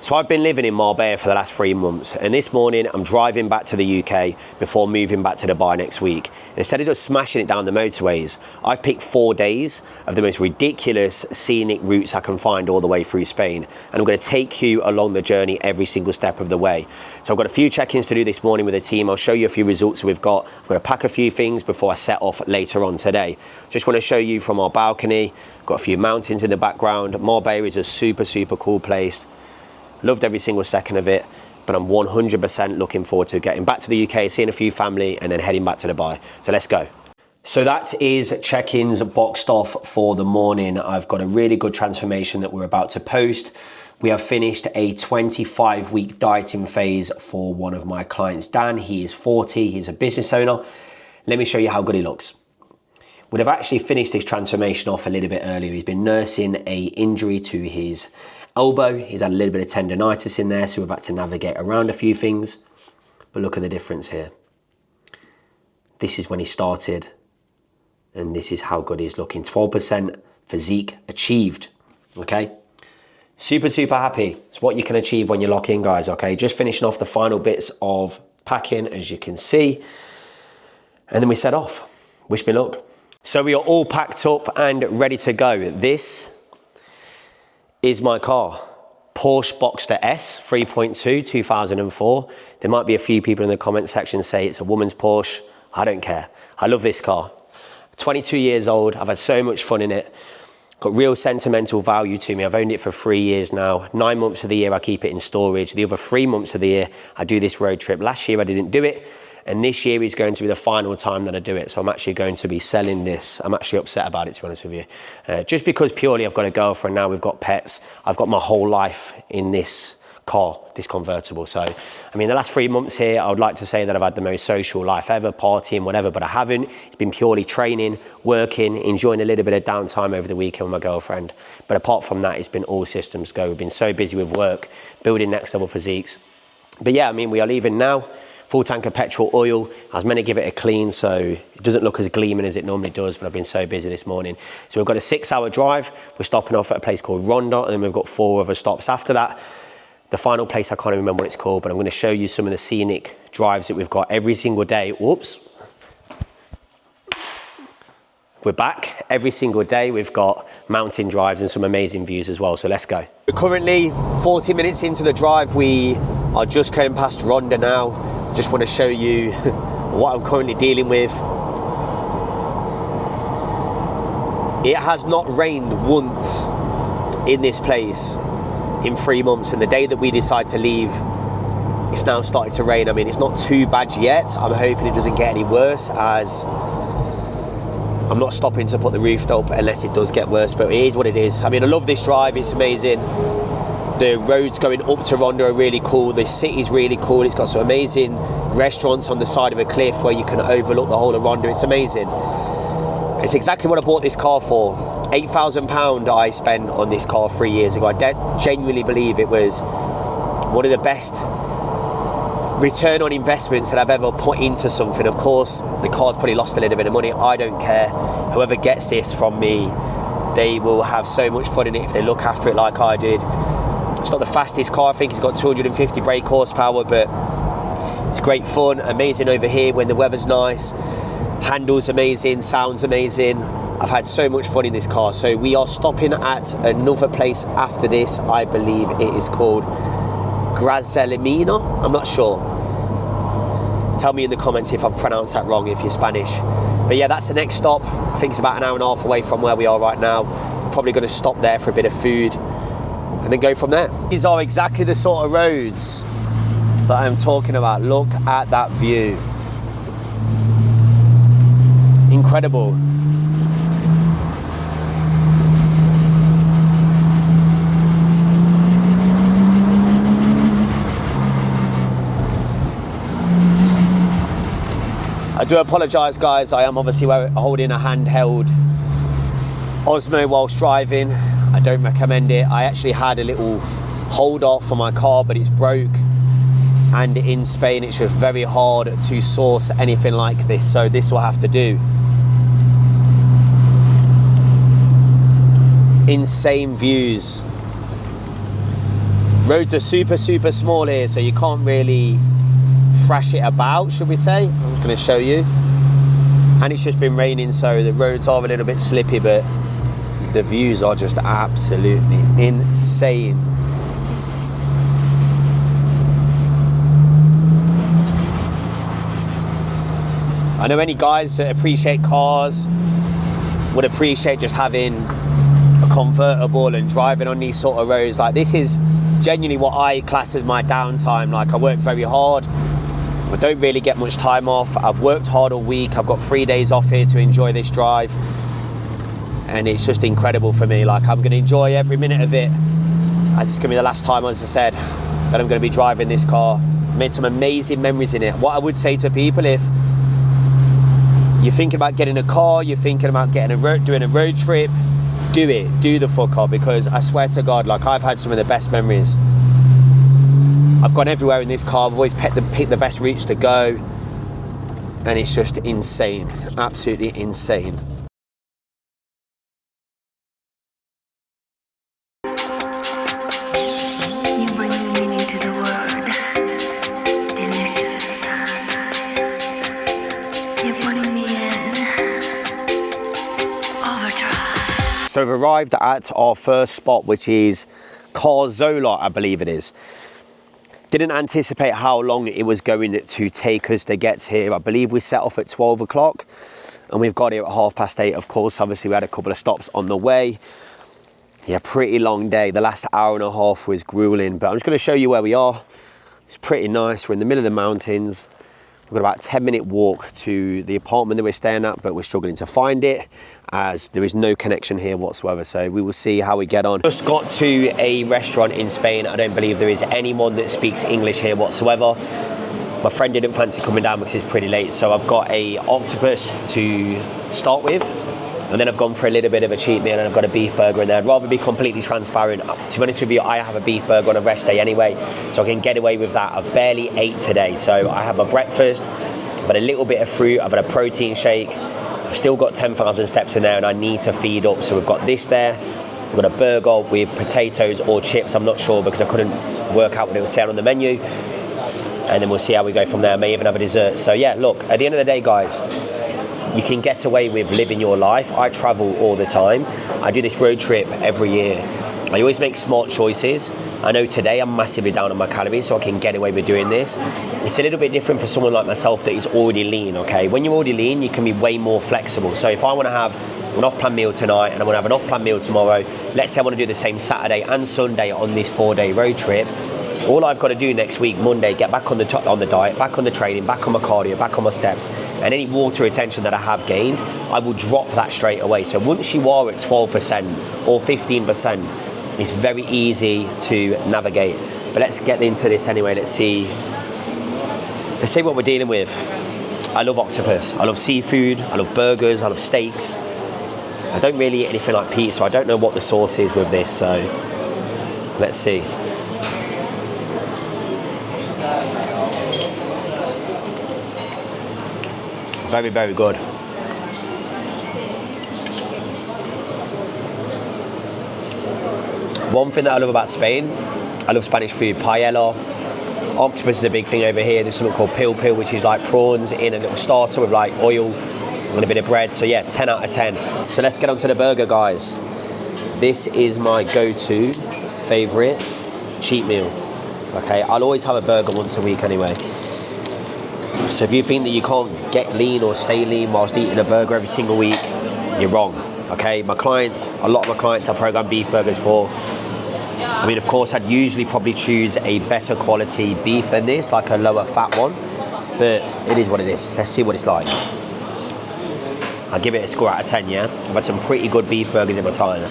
So I've been living in Marbella for the last 3 months, and this morning I'm driving back to the UK before moving back to Dubai next week. And instead of just smashing it down the motorways, I've picked 4 days of the most ridiculous scenic routes I can find all the way through Spain. And I'm going to take you along the journey every single step of the way. So I've got a few check-ins to do this morning with the team. I'll show you a few results that we've got. I'm going to pack a few things before I set off later on today. Just want to show you from our balcony. Got a few mountains in the background. Marbella is a super, super cool place. Loved every single second of it, but I'm 100% looking forward to getting back to the UK, seeing a few family, and then heading back to Dubai. So let's go. So that is check-ins boxed off for the morning. I've got a really good transformation that we're about to post. We have finished a 25-week dieting phase for one of my clients, Dan. He is 40, he's a business owner. Let me show you how good he looks. Would have actually finished his transformation off a little bit earlier. He's been nursing a injury to his elbow. He's had a little bit of tendonitis in there, so we've had to navigate around a few things. But look at the difference here. This is when he started, and this is how good he's looking. 12% physique achieved, okay? Super, super happy. It's what you can achieve when you lock in, guys, okay? Just finishing off the final bits of packing, as you can see. And then we set off. Wish me luck. So we are all packed up and ready to go. This is my car, Porsche Boxster S 3.2 2004. There might be a few people in the comment section say it's a woman's Porsche. I don't care. I love this car. 22 years old. I've had so much fun in it. Got real sentimental value to me. I've owned it for 3 years now. 9 months of the year I keep it in storage. The other 3 months of the year I do this road trip. Last year I didn't do it, and this year is going to be the final time that I do it. So I'm actually going to be selling this. I'm actually upset about it, to be honest with you. Just because purely I've got a girlfriend now, we've got pets. I've got my whole life in this car, this convertible. So, I mean, the last 3 months here, I would like to say that I've had the most social life ever, partying, whatever, but I haven't. It's been purely training, working, enjoying a little bit of downtime over the weekend with my girlfriend. But apart from that, it's been all systems go. We've been so busy with work, building next level physiques. But yeah, I mean, we are leaving now. Full tank of petrol, oil. I was meant to give it a clean so it doesn't look as gleaming as it normally does, but I've been so busy this morning. So we've got a 6-hour drive. We're stopping off at a place called Ronda, and then we've got 4 other stops after that. The final place, I can't even remember what it's called, but I'm going to show you some of the scenic drives that we've got every single day. Whoops. We're back every single day. We've got mountain drives and some amazing views as well. So let's go. We're currently 40 minutes into the drive. We are just going past Ronda now. Just want to show you what I'm currently dealing with. It has not rained once in this place in 3 months, and the day that we decide to leave, it's now started to rain. I mean, it's not too bad yet. I'm hoping it doesn't get any worse, as I'm not stopping to put the roof up unless it does get worse, but it is what it is. I mean, I love this drive. It's amazing. The roads going up to Ronda are really cool. The city's really cool. It's got some amazing restaurants on the side of a cliff where you can overlook the whole of Ronda. It's amazing. It's exactly what I bought this car for. £8,000 I spent on this car 3 years ago. I genuinely believe it was one of the best return on investments that I've ever put into something. Of course, the car's probably lost a little bit of money. I don't care. Whoever gets this from me, they will have so much fun in it if they look after it like I did. It's not the fastest car. I think it's got 250 brake horsepower, but it's great fun. Amazing over here when the weather's nice. Handles amazing, sounds amazing. I've had so much fun in this car. So we are stopping at another place after this. I believe it is called Grazelimina. I'm not sure. Tell me in the comments if I've pronounced that wrong, if you're Spanish. But yeah, that's the next stop. I think it's about an hour and a half away from where we are right now. I'm probably going to stop there for a bit of food and then go from there. These are exactly the sort of roads that I'm talking about. Look at that view. Incredible. I do apologise, guys. I am obviously holding a handheld Osmo whilst driving. I don't recommend it. I actually had a little holder for my car, but it's broke. And in Spain, it's just very hard to source anything like this. So this will have to do. Insane views. Roads are super small here, so you can't really thrash it about, should we say. I'm just going to show you. And it's just been raining, so the roads are a little bit slippy, but the views are just absolutely insane. I know any guys that appreciate cars would appreciate just having a convertible and driving on these sort of roads. Like, this is genuinely what I class as my downtime. Like, I work very hard, I don't really get much time off. I've worked hard all week, I've got 3 days off here to enjoy this drive, and it's just incredible for me. Like, I'm going to enjoy every minute of it, as it's going to be the last time, as I said, that I'm going to be driving this car. Made some amazing memories in it. What I would say to people, if you're thinking about getting a car, you're thinking about doing a road trip, do it. Do the fuck up, because I swear to God, like, I've had some of the best memories. I've gone everywhere in this car. I've always picked the best routes to go, and it's just insane, absolutely insane. So we've arrived at our first spot, which is Carzola, I believe it is. Didn't anticipate how long it was going to take us to get here. I believe we set off at 12 o'clock and we've got here at 8:30. Of course, obviously we had a couple of stops on the way. Yeah, pretty long day. The last hour and a half was grueling, but I'm just going to show you where we are. It's pretty nice. We're in the middle of the mountains. We've got about a 10-minute walk to the apartment that we're staying at, but we're struggling to find it as there is no connection here whatsoever. So we will see how we get on. Just got to a restaurant in Spain. I don't believe there is anyone that speaks English here whatsoever. My friend didn't fancy coming down because it's pretty late, so I've got a octopus to start with, and then I've gone for a little bit of a cheat meal, and I've got a beef burger in there. I'd rather be completely transparent. To be honest with you, I have a beef burger on a rest day anyway, so I can get away with that. I've barely ate today, so I had my breakfast, I've had a little bit of fruit, I've had a protein shake, I've still got 10,000 steps in there, and I need to feed up. So we've got this there, we've got a burger with potatoes or chips, I'm not sure because I couldn't work out what it was saying on the menu, and then we'll see how we go from there. I may even have a dessert. So yeah, look, at the end of the day, guys, you can get away with living your life. I travel all the time. I do this road trip every year. I always make smart choices. I know today I'm massively down on my calories, so I can get away with doing this. It's a little bit different for someone like myself that is already lean, okay? When you're already lean, you can be way more flexible. So if I want to have an off-plan meal tonight and I want to have an off-plan meal tomorrow, let's say I want to do the same Saturday and Sunday on this 4-day road trip, all I've got to do next week, Monday, get back on the diet, back on the training, back on my cardio, back on my steps, and any water retention that I have gained, I will drop that straight away. So once you are at 12% or 15%, it's very easy to navigate. But let's get into this anyway. Let's see what we're dealing with. I love octopus. I love seafood. I love burgers. I love steaks. I don't really eat anything like pizza. I don't know what the sauce is with this, so let's see. Very, very good. One thing that I love about Spain, I love Spanish food. Paella, octopus is a big thing over here. There's something called pil pil, which is like prawns in a little starter with like oil and a bit of bread. So yeah, 10 out of 10. So let's get on to the burger, guys. This is my go-to favorite cheat meal. Okay, I'll always have a burger once a week anyway. So if you think that you can't get lean or stay lean whilst eating a burger every single week, you're wrong. Okay, my clients, a lot of my clients I program beef burgers for. I mean, of course, I'd usually probably choose a better quality beef than this, like a lower fat one, but it is what it is. Let's see what it's like. I'll give it a score out of 10, yeah? I've had some pretty good beef burgers in my time.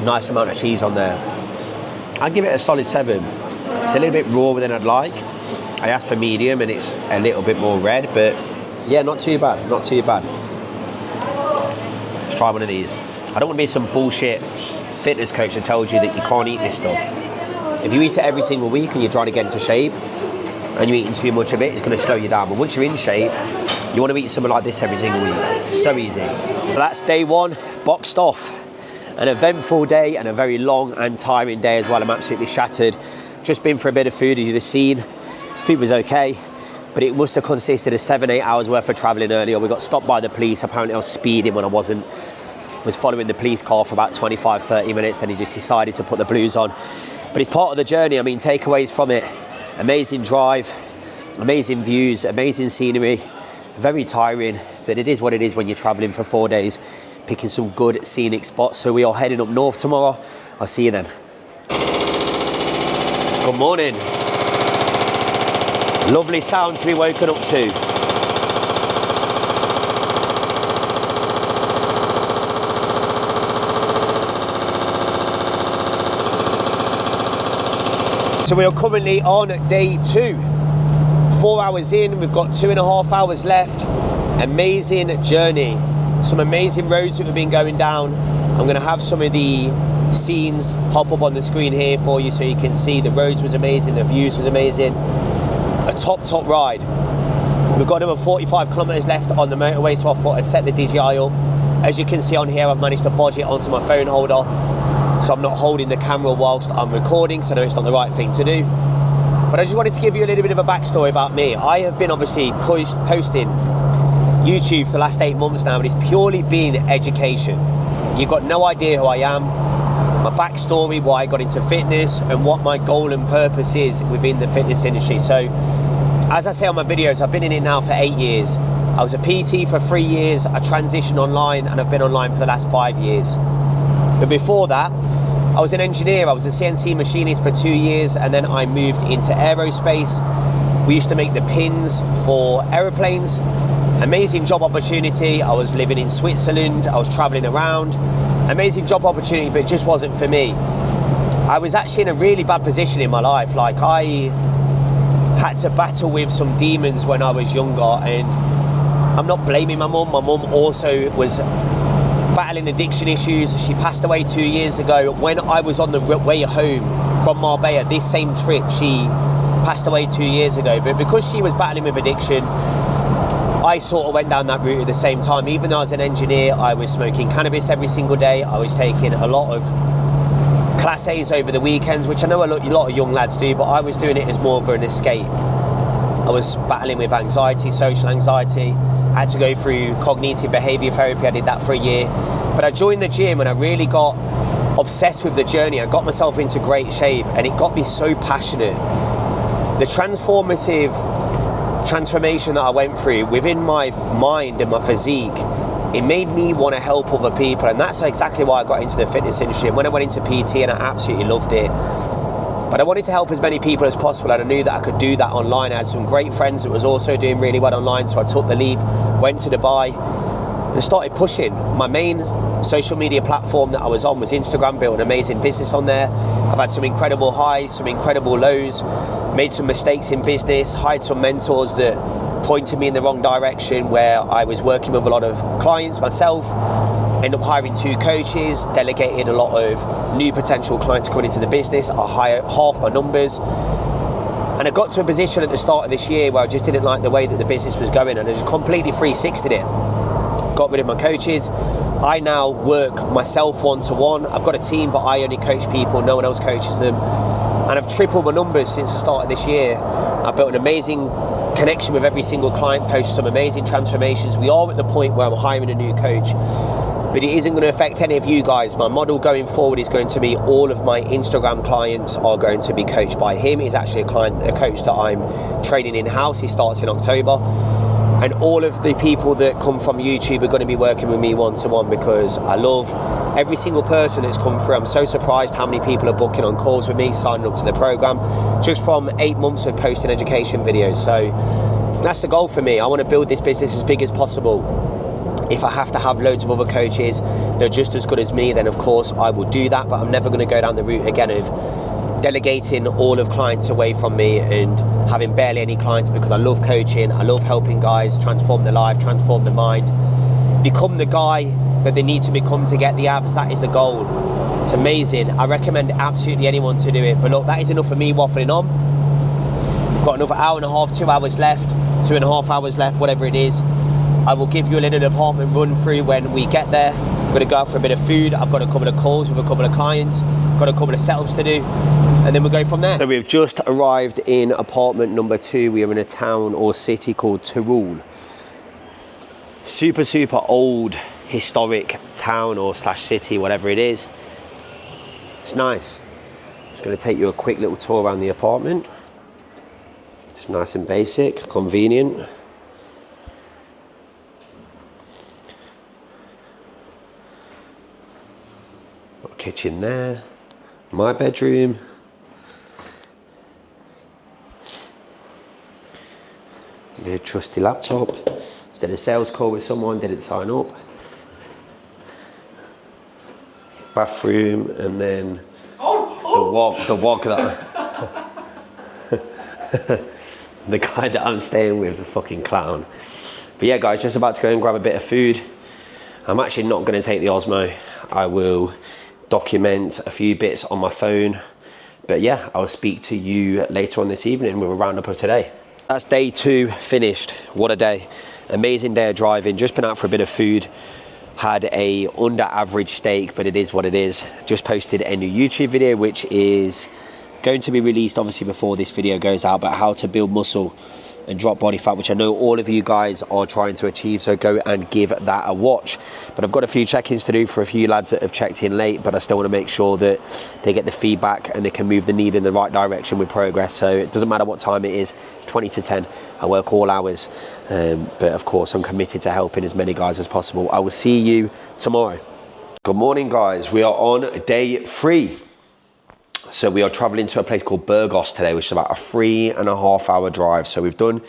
Nice amount of cheese on there. I'd give it a solid 7. It's a little bit rawer than I'd like. I asked for medium and it's a little bit more red, but yeah, not too bad, not too bad. Let's try one of these. I don't want to be some bullshit fitness coach that tells you that you can't eat this stuff. If you eat it every single week and you're trying to get into shape, and you're eating too much of it, it's going to slow you down. But once you're in shape, you want to eat something like this every single week. So easy. So that's day one, boxed off. An eventful day and a very long and tiring day as well. I'm absolutely shattered. Just been for a bit of food, as you've seen. Food was okay, but it must have consisted of 7-8 hours worth of travelling earlier. We got stopped by the police. Apparently I was speeding when I wasn't. Was following the police car for about 25-30 minutes, and he just decided to put the blues on. But it's part of the journey. I mean, takeaways from it: amazing drive, amazing views, amazing scenery. Very tiring, but it is what it is when you're travelling for 4 days, picking some good scenic spots. So we are heading up north tomorrow. I'll see you then. Good morning. Lovely sound to be woken up to. So we are currently on day 2. 4 hours in, we've got 2.5 hours left. Amazing journey. Some amazing roads that we've been going down. I'm going to have some of the scenes pop up on the screen here for you so you can see. The roads was amazing, the views was amazing. A top ride. We've got over 45 kilometers left on the motorway, so I thought I'd set the DJI up. As you can see on here, I've managed to bodge it onto my phone holder, so I'm not holding the camera whilst I'm recording, so I know it's not the right thing to do. But I just wanted to give you a little bit of a backstory about me. I have been obviously posting YouTube for the last 8 months now, and it's purely been education. You've got no idea who I am, my backstory, why I got into fitness, and what my goal and purpose is within the fitness industry. So, as I say on my videos, I've been in it now for 8 years. I was a PT for 3 years, I transitioned online, and I've been online for the last 5 years. But before that, I was an engineer. I was a CNC machinist for 2 years, and then I moved into aerospace. We used to make the pins for aeroplanes. Amazing job opportunity. I was living in Switzerland, I was traveling around. Amazing job opportunity, but it just wasn't for me. I was actually in a really bad position in my life. Like, I had to battle with some demons when I was younger, and I'm not blaming my mum. My mum also was battling addiction issues. She passed away 2 years ago. When I was on the way home from Marbella, this same trip, she passed away 2 years ago. But because she was battling with addiction, I sort of went down that route at the same time. Even though I was an engineer, I was smoking cannabis every single day. I was taking a lot of Class A's over the weekends, which I know a lot of young lads do, but I was doing it as more of an escape. I was battling with anxiety, social anxiety. I had to go through cognitive behaviour therapy. I did that for a year. But I joined the gym and I really got obsessed with the journey. I got myself into great shape, and it got me so passionate. The transformative transformation that I went through within my mind and my physique, it made me want to help other people, and that's exactly why I got into the fitness industry. And when I went into PT, and I absolutely loved it, but I wanted to help as many people as possible, and I knew that I could do that online. I had some great friends that was also doing really well online, so I took the leap, went to Dubai and started pushing. My main social media platform that I was on was Instagram. Built an amazing business on there. I've had some incredible highs, some incredible lows, made some mistakes in business, hired some mentors that pointed me in the wrong direction, where I was working with a lot of clients myself, ended up hiring 2 coaches, delegated a lot of new potential clients coming into the business. I hired half my numbers, and I got to a position at the start of this year where I just didn't like the way that the business was going, and I just completely 360'd it. Got rid of my coaches. I now work myself one-to-one. I've got a team, but I only coach people, no one else coaches them. And I've tripled my numbers since the start of this year. I've built an amazing connection with every single client, posted some amazing transformations. We are at the point where I'm hiring a new coach, but it isn't going to affect any of you guys. My model going forward is going to be all of my Instagram clients are going to be coached by him. He's actually a coach that I'm training in-house. He starts in October. And all of the people that come from YouTube are going to be working with me one-to-one, because I love every single person that's come through. I'm so surprised how many people are booking on calls with me, signing up to the program, just from 8 months of posting education videos. So that's the goal for me. I want to build this business as big as possible. If I have to have loads of other coaches that are just as good as me, then of course I will do that. But I'm never going to go down the route again of delegating all of clients away from me and having barely any clients, because I love coaching. I love helping guys transform their life, transform their mind, become the guy that they need to become to get the abs. That is the goal. It's amazing. I recommend absolutely anyone to do it. But look, that is enough for me waffling on. We've got another hour and a half, 2 hours left, 2.5 hours left, whatever it is. I will give you a little apartment run through when we get there. I'm gonna go out for a bit of food. I've got a couple of calls with a couple of clients, got a couple of setups to do, and then we'll go from there. So we've just arrived in apartment number 2. We are in a town or city called Tirol. Super, super old, historic town or slash city, whatever it is. It's nice. Just gonna take you a quick little tour around the apartment. Just nice and basic, convenient. Kitchen there, my bedroom. The trusty laptop. Just did a sales call with someone, didn't sign up. Bathroom, and then the wog that the guy that I'm staying with, the fucking clown. But yeah, guys, just about to go and grab a bit of food. I'm actually not going to take the Osmo. I will document a few bits on my phone, but yeah, I'll speak to you later on this evening with a roundup of today. That's day 2 finished. What a day. Amazing day of driving. Just been out for a bit of food, had a under average steak, but it is what it is. Just posted a new YouTube video which is going to be released obviously before this video goes out, but how to build muscle and drop body fat, which I know all of you guys are trying to achieve, so go and give that a watch. But I've got a few check-ins to do for a few lads that have checked in late, but I still want to make sure that they get the feedback and they can move the needle in the right direction with progress. So it doesn't matter what time it is, it's 20 to 10. I work all hours, but of course I'm committed to helping as many guys as possible. I will see you tomorrow. Good morning, guys. We are on day 3. So we are traveling to a place called Burgos today, which is about a 3.5 hour drive. So we've done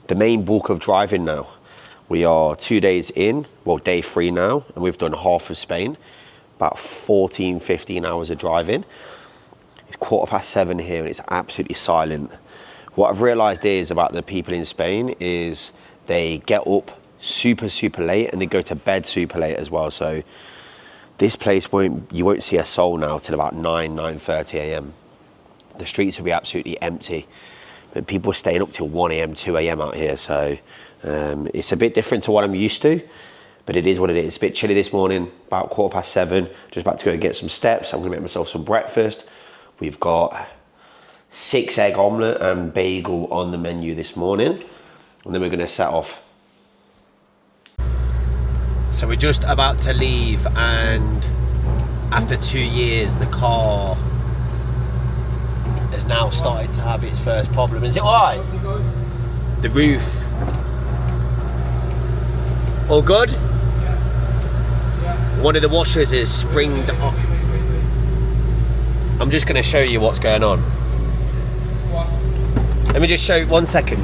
the main bulk of driving now. We are 2 days in, well, day 3 now, and we've done half of Spain, about 14, 15 hours of driving. It's 7:15 here and it's absolutely silent. What I've realized is about the people in Spain is they get up super, super late and they go to bed super late as well. So this place you won't see a soul now till about 9:30 a.m. The streets will be absolutely empty, but people are staying up till 1 a.m, 2 a.m. out here. So it's a bit different to what I'm used to, but it is what it is. It's a bit chilly this morning, about 7:15. Just about to go and get some steps. I'm gonna make myself some breakfast. We've got 6 egg omelette and bagel on the menu this morning, and then we're gonna set off. So we're just about to leave, and after 2 years the car has now started to have its first problem. Is it alright? The roof. All good? One of the washers is springed up. I'm just going to show you what's going on. Let me just show you 1 second.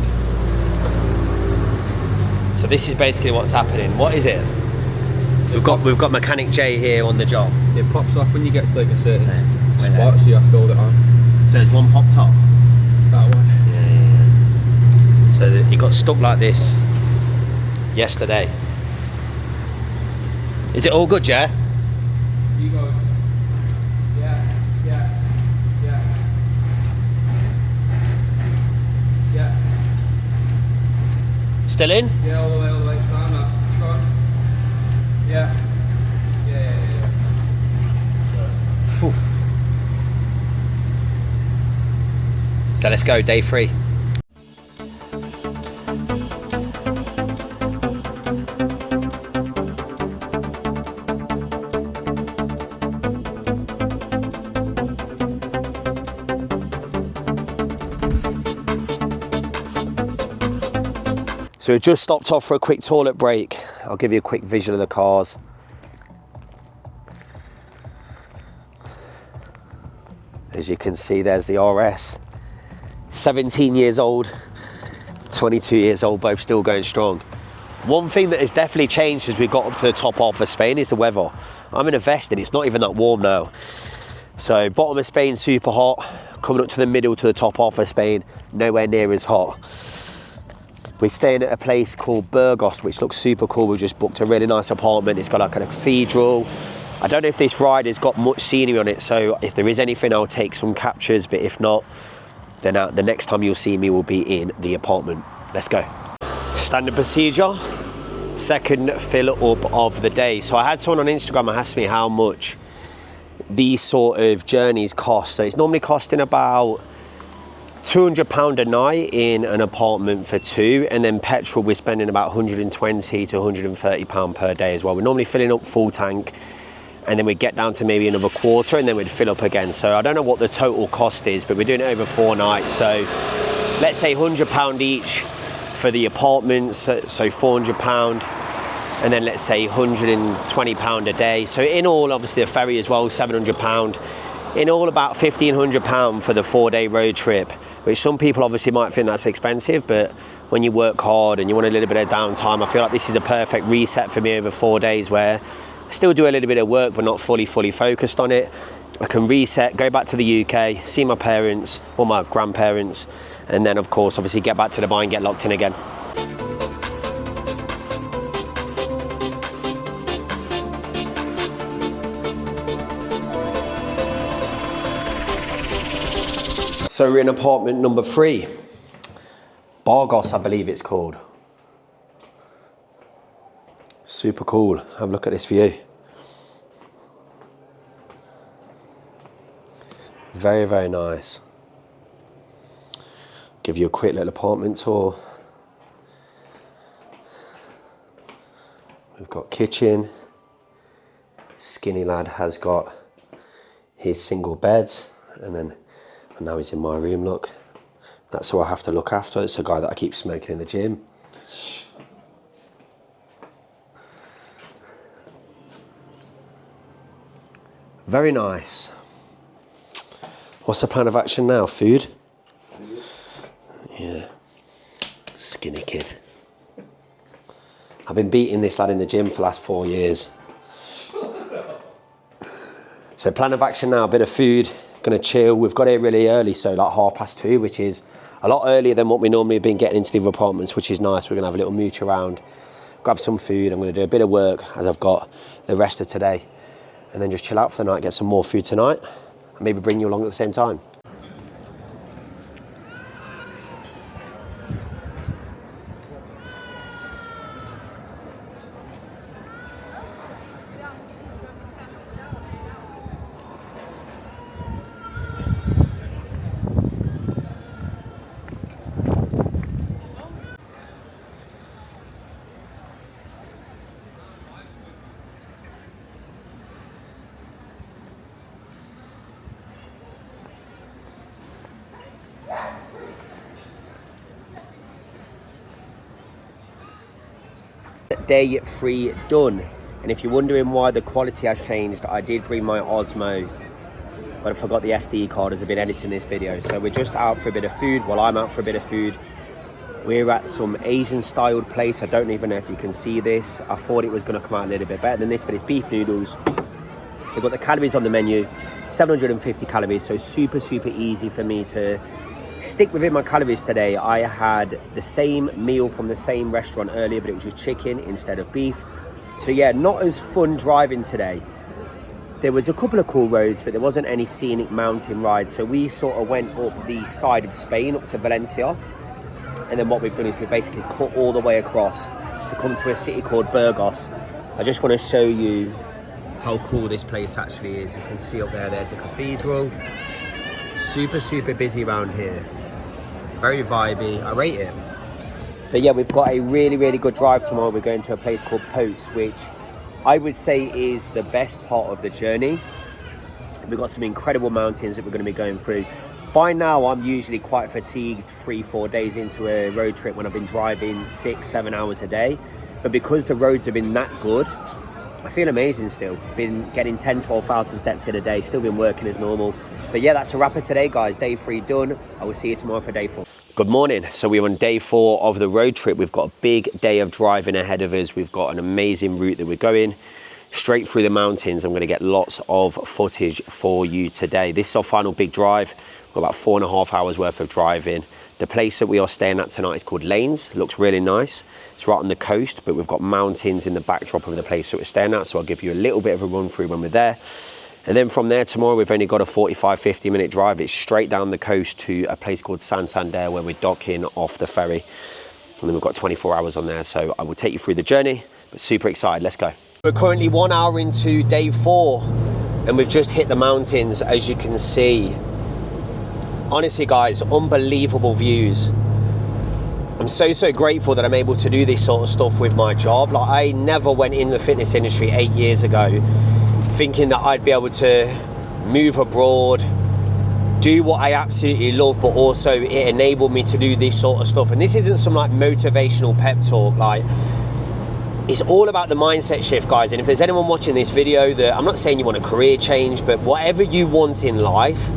So this is basically what's happening. What is it? We've got mechanic Jay here on the job. It pops off when you get to like a certain spot, so you have to hold it on. So there's one popped off? That one. Yeah. So it got stuck like this yesterday. Is it all good, Jay? You go. Yeah. Still in? Yeah, all the way. Sign up. You go. Yeah. So let's go, day 3. So we just stopped off for a quick toilet break. I'll give you a quick vision of the cars. As you can see, there's the RS. 17 years old, 22 years old, both still going strong. One thing that has definitely changed as we got up to the top half of Spain is the weather. I'm in a vest and it's not even that warm now. So bottom of Spain, super hot. Coming up to the middle to the top half of Spain, nowhere near as hot. We're staying at a place called Burgos, which looks super cool. We've just booked a really nice apartment. It's got like a cathedral. I don't know if this ride has got much scenery on it, so if there is anything, I'll take some captures, but if not, then the next time you'll see me will be in the apartment. Let's go. Standard procedure, second fill up of the day. So I had someone on Instagram ask me how much these sort of journeys cost. So it's normally costing about £200 a night in an apartment for two, and then petrol we're spending about £120 to £130 per day as well. We're normally filling up full tank, and then we'd get down to maybe another quarter, and then we'd fill up again. So I don't know what the total cost is, but we're doing it over 4 nights. So let's say £100 each for the apartments, so £400, and then let's say £120 a day. So in all, obviously the ferry as well, £700. In all, about £1,500 for the 4-day road trip, which some people obviously might think that's expensive, but when you work hard and you want a little bit of downtime, I feel like this is a perfect reset for me over 4 days, where I still do a little bit of work, but not fully focused on it. I can reset, go back to the UK, see my parents or my grandparents, and then of course, obviously get back to Dubai and get locked in again. So we're in apartment number 3, Bargos, I believe it's called. Super cool. Have a look at this view. Very, very nice. Give you a quick little apartment tour. We've got kitchen. Skinny lad has got his single beds, and now he's in my room, look. That's who I have to look after. It's a guy that I keep smoking in the gym. Very nice. What's the plan of action now? Food? Yeah. Skinny kid. I've been beating this lad in the gym for the last 4 years. So plan of action now, a bit of food. Gonna chill. We've got here really early, so like 2:30, which is a lot earlier than what we normally have been getting into the other apartments, which is nice. We're gonna have a little mooch around, grab some food. I'm gonna do a bit of work as I've got the rest of today, and then just chill out for the night, get some more food tonight, and maybe bring you along at the same time. Day 3 done, and if you're wondering why the quality has changed, I did bring my Osmo, but I forgot the SD card as I've been editing this video. So we're just out for a bit of food. While I'm out for a bit of food, we're at some Asian styled place. I don't even know if you can see this. I thought it was going to come out a little bit better than this, but it's beef noodles. They've got the calories on the menu, 750 calories, so super easy for me to stick within my calories today. I had the same meal from the same restaurant earlier, but it was just chicken instead of beef. So yeah, not as fun driving today. There was a couple of cool roads, but there wasn't any scenic mountain rides. So we sort of went up the side of Spain, up to Valencia. And then what we've done is we basically cut all the way across to come to a city called Burgos. I just want to show you how cool this place actually is. You can see up there, there's the cathedral. Super busy around here. Very vibey. I rate it. But yeah, we've got a really good drive tomorrow. We're going to a place called Potes, which I would say is the best part of the journey. We've got some incredible mountains that we're going to be going through. By now, I'm usually quite fatigued 3-4 days into a road trip when I've been driving 6-7 hours a day. But because the roads have been that good, I feel amazing still. Been getting 10-12,000 steps in a day, still been working as normal. But yeah, that's a wrap of today, guys. Day 3 done. I will see you tomorrow for day 4. Good morning. So we're on day 4 of the road trip. We've got a big day of driving ahead of us. We've got an amazing route that we're going straight through the mountains. I'm going to get lots of footage for you today. This is our final big drive. We've got about 4.5 hours worth of driving. The place that we are staying at tonight is called Lanes. Looks really nice. It's right on the coast, but we've got mountains in the backdrop of the place that we're staying at. So I'll give you a little bit of a run through when we're there. And then from there tomorrow, we've only got a 45-50 minute drive. It's straight down the coast to a place called Santander where we're docking off the ferry. And then we've got 24 hours on there. So I will take you through the journey, but super excited. Let's go. We're currently 1 hour into day 4 and we've just hit the mountains, as you can see. Honestly, guys, unbelievable views. I'm so grateful that I'm able to do this sort of stuff with my job. Like, I never went in the fitness industry 8 years ago thinking that I'd be able to move abroad, do what I absolutely love, but also it enabled me to do this sort of stuff. And this isn't some like motivational pep talk. Like, it's all about the mindset shift, guys. And if there's anyone watching this video that, I'm not saying you want a career change, but whatever you want in life,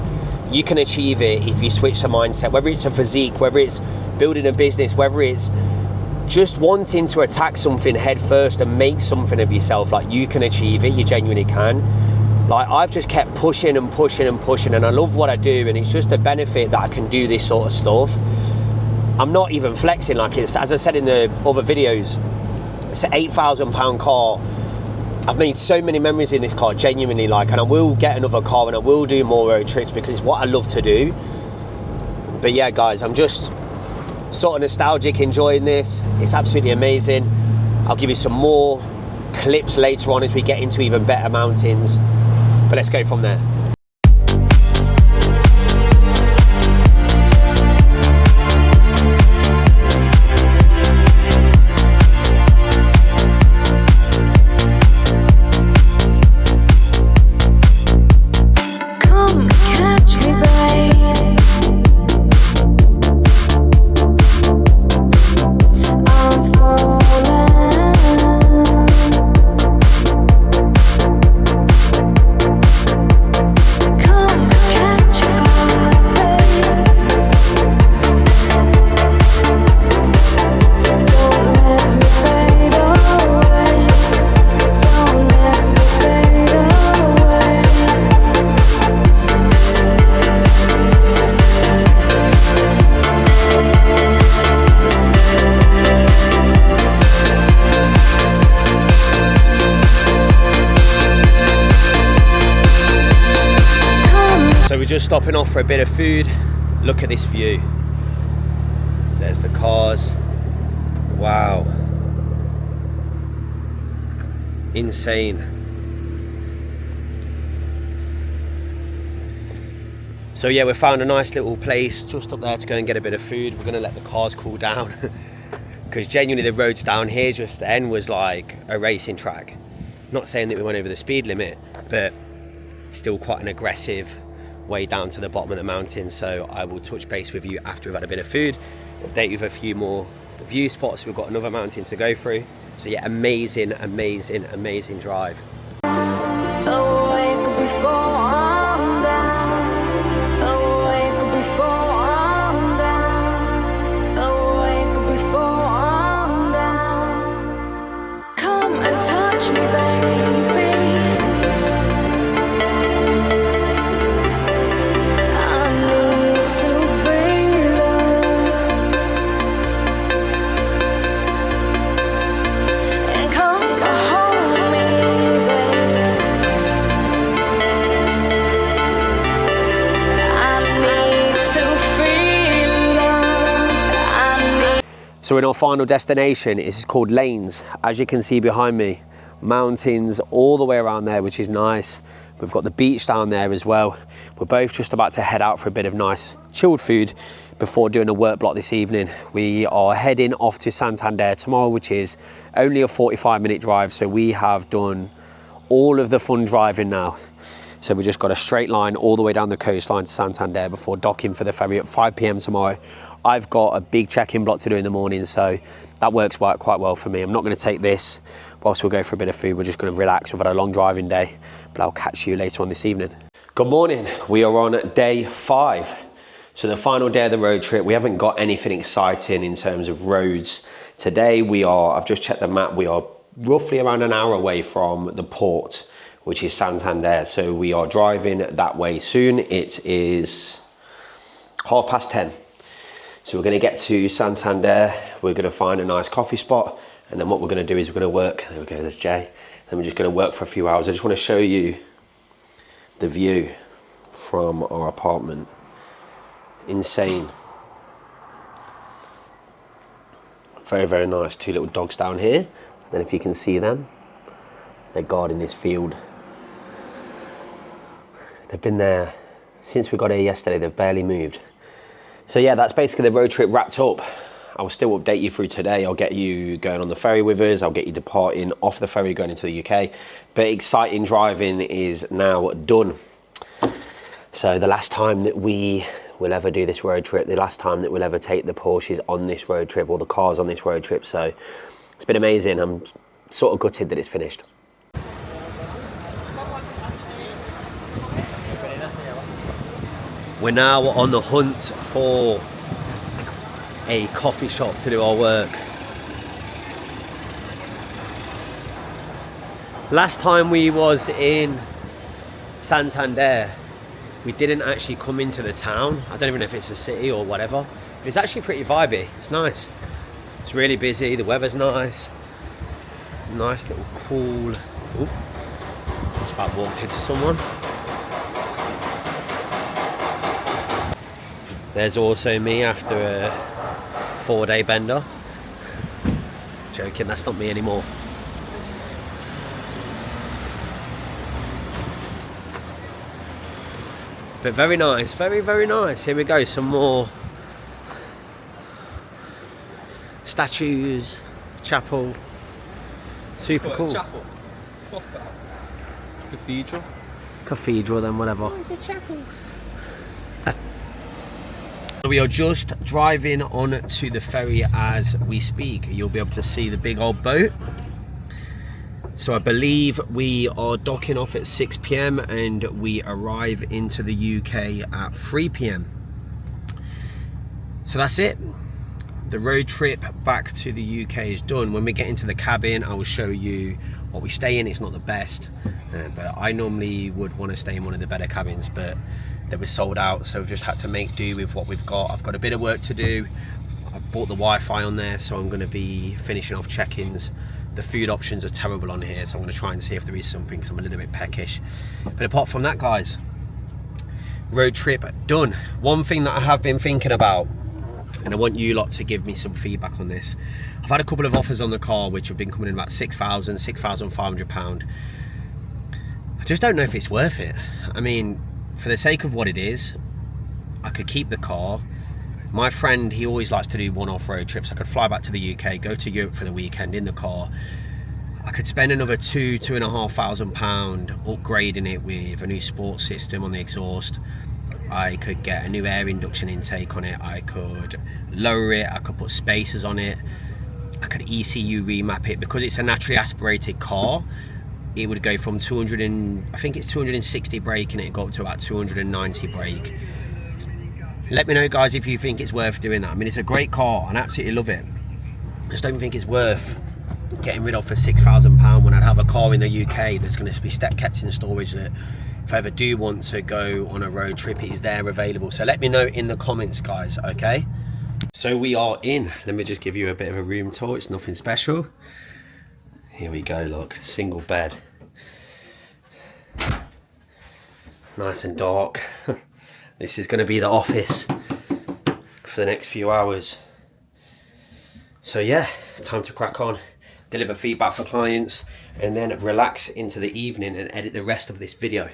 you can achieve it if you switch the mindset, whether it's a physique, whether it's building a business, whether it's just wanting to attack something head first and make something of yourself. Like, you can achieve it, you genuinely can. Like, I've just kept pushing and pushing and pushing, and I love what I do, and it's just a benefit that I can do this sort of stuff. I'm not even flexing. Like, it's, as I said in the other videos, it's an £8,000 car. I've made so many memories in this car, genuinely, like, and I will get another car and I will do more road trips because it's what I love to do. But yeah, guys, I'm just sort of nostalgic, enjoying this. It's absolutely amazing. I'll give you some more clips later on as we get into even better mountains, but let's go from there. So we're just stopping off for a bit of food. Look at this view. There's the cars. Wow. Insane. So yeah, we found a nice little place just up there to go and get a bit of food. We're gonna let the cars cool down because genuinely the roads down here just then was like a racing track. Not saying that we went over the speed limit, but still quite an aggressive way down to the bottom of the mountain. So I will touch base with you after we've had a bit of food, update you with a few more view spots. We've got another mountain to go through. So yeah, amazing drive. Awake before I'm down. Awake before I'm down. Awake before I'm down. Come and touch me, baby. So in our final destination, it's called Lanes. As you can see behind me, mountains all the way around there, which is nice. We've got the beach down there as well. We're both just about to head out for a bit of nice chilled food before doing a work block this evening. We are heading off to Santander tomorrow, which is only a 45-minute drive. So we have done all of the fun driving now. So we just got a straight line all the way down the coastline to Santander before docking for the ferry at 5 p.m. tomorrow. I've got a big check-in block to do in the morning, so that works quite well for me. I'm not going to take this whilst we'll go for a bit of food. We're just going to relax. We've had a long driving day, but I'll catch you later on this evening. Good morning. We are on day 5. So the final day of the road trip. We haven't got anything exciting in terms of roads. Today I've just checked the map, we are roughly around an hour away from the port, which is Santander. So we are driving that way soon. It is 10:30. So we're going to get to Santander, we're going to find a nice coffee spot, and then what we're going to do is we're going to work, there we go, there's Jay, then we're just going to work for a few hours. I just want to show you the view from our apartment. Insane. Very, very nice. Two little dogs down here. I don't know if you can see them. They're guarding this field. They've been there since we got here yesterday. They've barely moved. So yeah, that's basically the road trip wrapped up. I will still update you through today. I'll get you going on the ferry with us. I'll get you departing off the ferry going into the UK. But exciting driving is now done. So the last time that we will ever do this road trip, the last time that we'll ever take the Porsches on this road trip, or the cars on this road trip. So it's been amazing. I'm sort of gutted that it's finished. We're now on the hunt for a coffee shop to do our work. Last time we was in Santander, we didn't actually come into the town. I don't even know if it's a city or whatever. It's actually pretty vibey. It's nice. It's really busy. The weather's nice. Nice little cool. Ooh, just about walked into someone. There's also me after a 4-day bender. Joking, that's not me anymore. But very nice, very, very nice. Here we go, some more statues, chapel. Super cool. Chapel. Cathedral. Cathedral then, whatever. Oh, it's a chapel. We are just driving on to the ferry as we speak. You'll be able to see the big old boat. So I believe we are docking off at 6 p.m. and we arrive into the UK at 3 p.m. So that's it. The road trip back to the UK is done. When we get into the cabin, I will show you what we stay in. It's not the best, but I normally would want to stay in one of the better cabins, but they were sold out, so we've just had to make do with what we've got. I've got a bit of work to do. I've bought the Wi-Fi on there, so I'm going to be finishing off check-ins. The food options are terrible on here, so I'm going to try and see if there is something, because I'm a little bit peckish. But apart from that, guys, road trip done. One thing that I have been thinking about, and I want you lot to give me some feedback on this. I've had a couple of offers on the car which have been coming in about £6,000, £6,500. I just don't know if it's worth it. I mean, for the sake of what it is, I could keep the car. My friend, he always likes to do one-off road trips. I could fly back to the UK, go to Europe for the weekend in the car. I could spend another £2,500 upgrading it with a new sports system on the exhaust. I could get a new air induction intake on it. I could lower it. I could put spacers on it. I could ECU remap it. Because it's a naturally aspirated car, it would go from 260 brake and it go up to about 290 brake. Let me know, guys, if you think it's worth doing that. I mean, it's a great car and I absolutely love it. I just don't think it's worth getting rid of for £6,000 when I'd have a car in the UK that's going to be kept in storage, that if I ever do want to go on a road trip, it is there available. So let me know in the comments, guys, okay? So we are in. Let me just give you a bit of a room tour. It's nothing special. Here we go, look, single bed. Nice and dark. This is going to be the office for the next few hours. So yeah, time to crack on, deliver feedback for clients, and then relax into the evening and edit the rest of this video.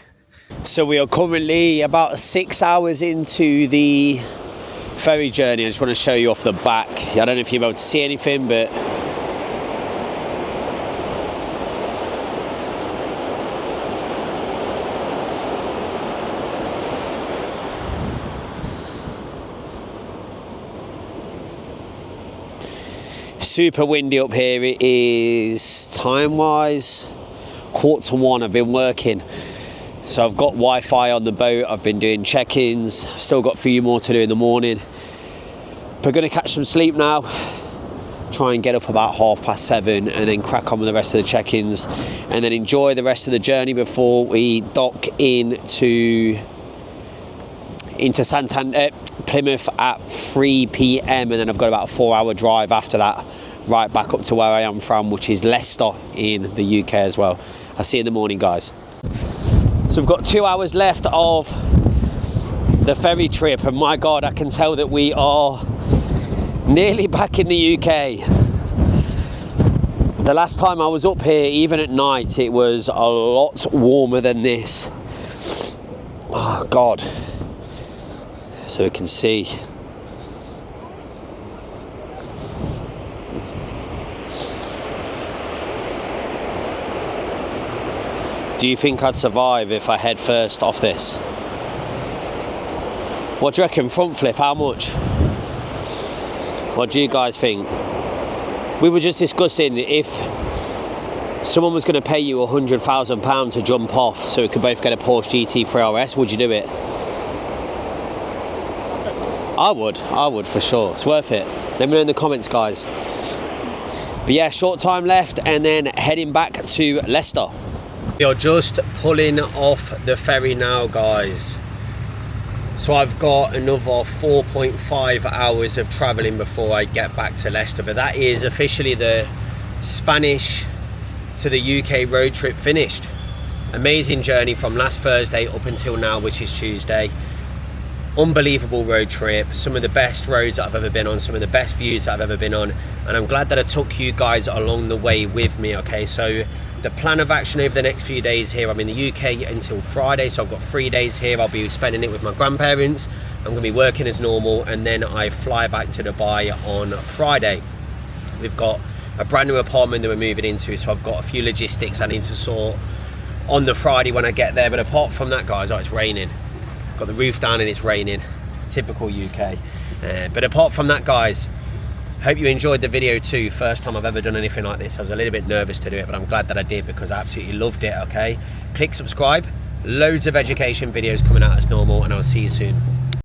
So we are currently about 6 hours into the ferry journey. I just want to show you off the back. I don't know if you're able to see anything, but super windy up here. It is time-wise 1:45. I've been working, so I've got Wi-Fi on the boat. I've been doing check-ins. Still got a few more to do in the morning. But going to catch some sleep now. Try and get up about 7:30 and then crack on with the rest of the check-ins, and then enjoy the rest of the journey before we dock into Plymouth at 3 p.m. and then I've got about a 4-hour drive after that, right back up to where I am from, which is Leicester in the UK as well. I'll see you in the morning, guys. So we've got 2 hours left of the ferry trip, and my God, I can tell that we are nearly back in the UK. The last time I was up here, even at night, it was a lot warmer than this. Oh God. So we can see. Do you think I'd survive if I head first off this? What do you reckon? Front flip, how much? What do you guys think? We were just discussing if someone was going to pay you £100,000 to jump off so we could both get a Porsche GT3 RS, would you do it? I would for sure. It's worth it. Let me know in the comments, guys. But yeah, short time left and then heading back to Leicester. You're just pulling off the ferry now, guys. So I've got another 4.5 hours of traveling before I get back to Leicester, but that is officially the Spanish to the UK road trip finished. Amazing journey from last Thursday up until now, which is Tuesday. Unbelievable road trip, some of the best roads that I've ever been on, some of the best views that I've ever been on, and I'm glad that I took you guys along the way with me. Okay, so the plan of action over the next few days here, I'm in the UK until Friday, so I've got 3 days here. I'll be spending it with my grandparents. I'm going to be working as normal, and then I fly back to Dubai on Friday. We've got a brand new apartment that we're moving into, so I've got a few logistics I need to sort on the Friday when I get there. But apart from that, guys, oh, it's raining. Got the roof down and it's raining. Typical UK. But apart from that, guys, hope you enjoyed the video too. First time I've ever done anything like this. I was a little bit nervous to do it, but I'm glad that I did because I absolutely loved it. Okay, click subscribe. Loads of education videos coming out as normal, and I'll see you soon.